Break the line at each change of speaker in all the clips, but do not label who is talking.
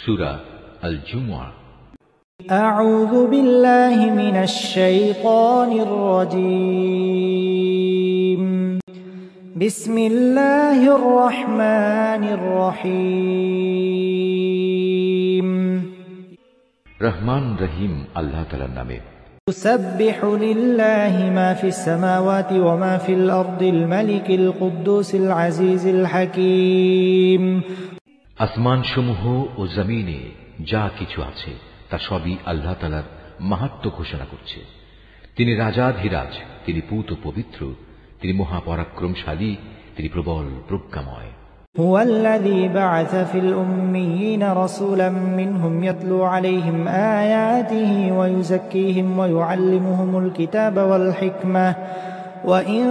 সূরা আল জুমআহ।
আউযু বিল্লাহি মিনাশ শাইতানির রাজীম। বিসমিল্লাহির রহমানির রহিম।
রহমান রহিম আল্লাহ তাআলার নামে।
ইউসাব্বিহু লিল্লাহি মা ফিস সামাওয়াতি ওয়া মা ফিল আরদিল মালিকিল কুদ্দুসিল আজিজিল হাকীম।
আসমানসমূহ ও জমিনে যা কিছু আছে তা সবই আল্লাহ তাআলার মাহাত্ম্য ঘোষণা করছে। তিনি রাজাধিরাজ, তিনি পূত পবিত্র, তিনি মহাপরাক্রমশালী, তিনি প্রবল প্রজ্ঞাময়।
হুয়াল্লাযী বা'আসা ফিল উম্মিয়িনা রাসূলাম মিনহুম ইয়াতলু আলাইহিম আয়াতিহি ওয়া ইউযাক্কিহিম ওয়া ইউআল্লিমুহুমুল কিতাবা ওয়াল হিকমাহ ওয়া ইন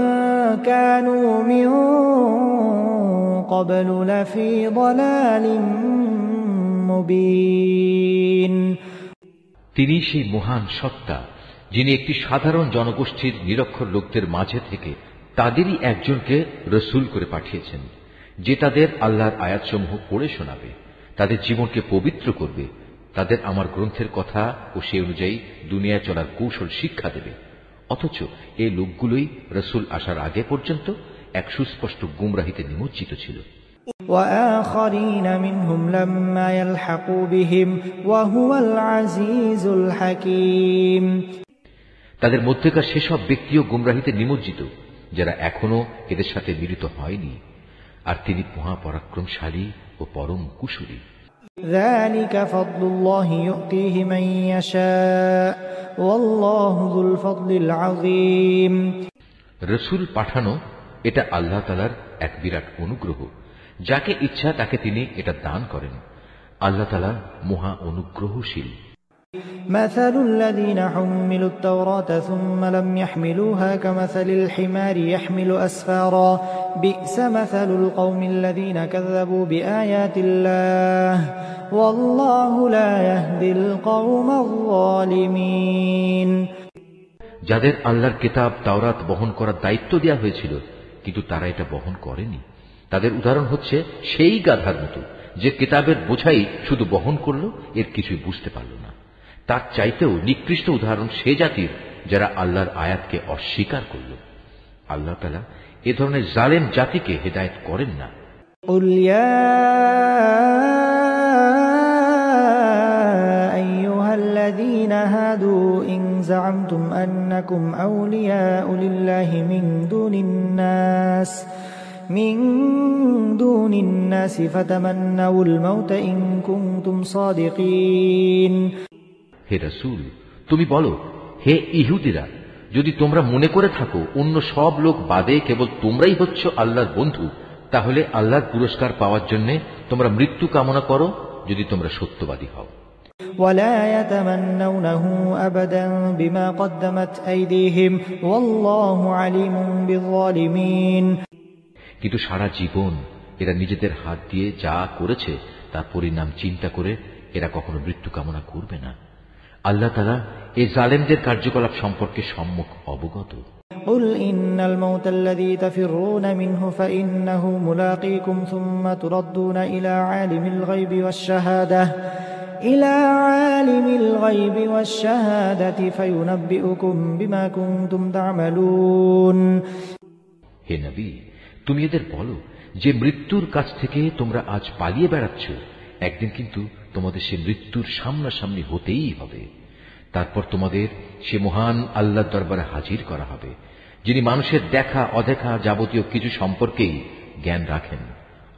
কানূ মিন ক্বাবলু লাফী যালালিম মুবিন।
তিনি সেই মহান সত্তা যিনি একটি সাধারণ জনগোষ্ঠীর নিরক্ষর লোকদের মাঝে থেকে তাদেরই একজনকে রসূল করে পাঠিয়েছেন, যে তাদের আল্লাহর আয়াতসমূহ পড়ে শোনাবে, তাদের জীবনকে পবিত্র করবে, তাদের আমার গ্রন্থের কথা ও সে অনুযায়ী দুনিয়ায় চলার কৌশল শিক্ষা দেবে। অথচ এই লোকগুলোই রসূল আসার আগে পর্যন্ত এক সুস্পষ্ট গুমরাহিতে নিমজ্জিত ছিল।
وآخرين منهم لما يلحقوا بهم وهو العزيز الحكيم।
তাদের মধ্যকার সেসব ব্যক্তিও গুমরাহিতে নিমজ্জিত যারা এখনো এদের সাথে মিলিত হয়নি, আর তিনি মহাপরাক্রমশালী ও পরম কুশলী।
ذلك فضل الله يؤتيه من يشاء والله ذو الفضل العظيم।
রসূল পাঠানো এটা আল্লাহ তাআলার এক বিরাট অনুগ্রহ, যাকে ইচ্ছা তাকে তিনি এটা দান করেন। আল্লাহ তাআলা মহা অনুগ্রহশীল।
مثل الذين حملوا التوراة ثم لم يحملوها كمثل الحمار يحمل أسفارا بئس مثل القوم الذين كذبوا بآيات الله والله لا يهدي القوم الظالمين।
যাদের আল্লাহর কিতাব তাওরাত বহন করার দায়িত্ব দেওয়া হয়েছিল কিন্তু তারা এটা বহন করেনি, তাদের উদাহরণ হচ্ছে সেই গাধার মতো যে কিতাবের বোঝাই শুধু বহন করল, এর কিছুই বুঝতে পারল না। তার চাইতেও নিকৃষ্ট উদাহরণ সে জাতির যারা আল্লাহর আয়াতকে অস্বীকার করল। আল্লাহ তাআলা এ ধরনের জালেম জাতিকে হেদায়েত করেন না।
قل يا أيها الذين هادوا إن زعمتم أنكم أولياء لله من دون الناس فتمنوا الموت إن كنتم صادقين।
হে রাসূল, তুমি বলো, হে ইহুদিরা, যদি তোমরা মনে করে থাকো অন্য সব লোক বাদে কেবল তোমরাই হচ্ছ আল্লাহর বন্ধু, তাহলে আল্লাহর পুরস্কার পাওয়ার জন্য তোমরা মৃত্যু কামনা করো যদি তোমরা সত্যবাদী হও।
ولا يتمنونه أبدا بما قدمت أيديهم والله عليم بالظالمين।
কিন্তু সারা জীবন এরা নিজেদের হাত দিয়ে যা করেছে তার পরিণাম চিন্তা করে এরা কখনো মৃত্যু কামনা করবে না। আল্লাহ তাআলা এই জালেমদের কার্যকলাপ সম্পর্কে সম্যক অবগত।
قل إن الموت الذي تفرون منه فإنه ملاقيكم ثم تردون إلى عالم الغيب والشهادة فينبئكم بما كنتم تعملون।
হে নবী, তুমি এদের বলো যে মৃত্যুর কাছ থেকে তোমরা আজ পালিয়ে বেড়াচ্ছ, একদিন কিন্তু তোমাদের সে মৃত্যুর সামনাসামনি হতেই হবে। তারপর তোমাদের সে মহান আল্লাহর দরবারে হাজির করা হবে, যিনি মানুষের দেখা অদেখা যাবতীয় কিছু সম্পর্কেই জ্ঞান রাখেন।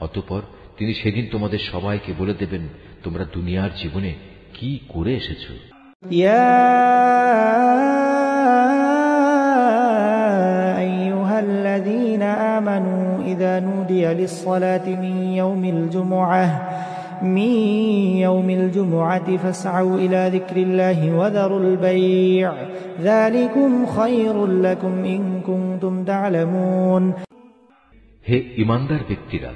অতঃপর তিনি সেদিন তোমাদের সবাইকে বলে দেবেন তোমরা দুনিয়ার জীবনে কি করে এসেছো।
الذين آمنوا إذا نودي للصلاة من يوم الجمعة فاسعوا إلى ذكر الله وذروا البيع ذلكم خير لكم إن كنتم تعلمون।
হে ঈমানদার ব্যক্তিরা,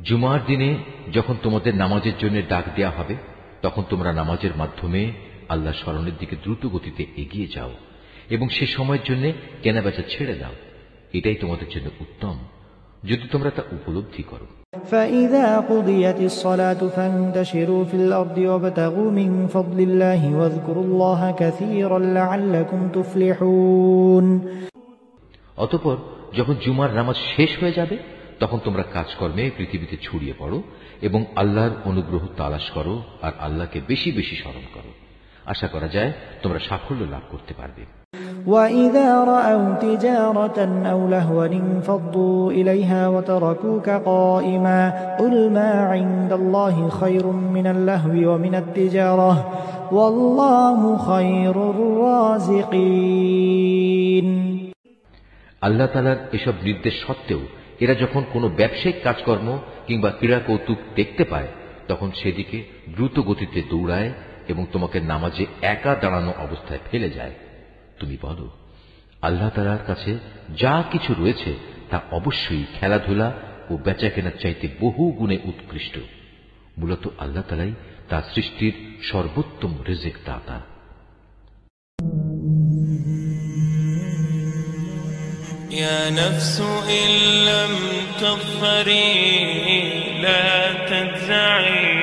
জুমার দিনে যখন তোমাদের নামাজের জন্য ডাক দেয়া হবে, তখন তোমরা নামাজের মাধ্যমে আল্লাহ স্মরণের দিকে দ্রুত গতিতে এগিয়ে যাও এবং সে সময়ের জন্য কেনাবেচা ছেড়ে দাও। এটাই তোমাদের জন্য উত্তম যদি তোমরা তা উপলব্ধি করো।
فإذا قضيت الصلاة فانتشروا في الأرض وابتغوا من فضل الله واذكروا الله كثيرا لعلكم تفلحون।
অতঃপর যখন জুমার নামাজ শেষ হয়ে যাবে তখন তোমরা কাজকর্মে পৃথিবীতে ছড়িয়ে পড়ো এবং আল্লাহর অনুগ্রহ তালাশ করো আর আল্লাহকে বেশি বেশি স্মরণ করো। আশা করা যায় তোমরা সাফল্য লাভ করতে পারবে।
وَإِذَا رَأَوْا تِجَارَةً أَوْ لَهْوًا انفَضُّوا إِلَيْهَا وَتَرَكُوكَ قَائِمًا قُلْ مَا عِندَ اللَّهِ خَيْرٌ مِنَ اللَّهْوِ وَمِنَ التِّجَارَةِ وَاللَّهُ خَيْرُ الرَّازِقِينَ।
আল্লাহ তাআলার এসব নির্দেশ সত্ত্বেও এরা যখন কোনো ব্যবসায়িক কাজকর্ম কিংবা ক্রীড়া কৌতুক দেখতে পায় তখন সেদিকে দ্রুত গতিতে দৌড়ায় এবং তোমাকে নামাজে একা দাঁড়ানো অবস্থায় ফেলে যায়। তুমি বলো, আল্লাহ তাআলার কাছে যা কিছু রয়েছে তা অবশ্যই খেলাধুলা ও বেচাকেনার চাইতে বহু গুণে উৎকৃষ্ট। মূলত আল্লাহ তাআলাই তার সৃষ্টির সর্বোত্তম রিজিক দাতা।
يا نفس إن لم تظفري لا تجزعي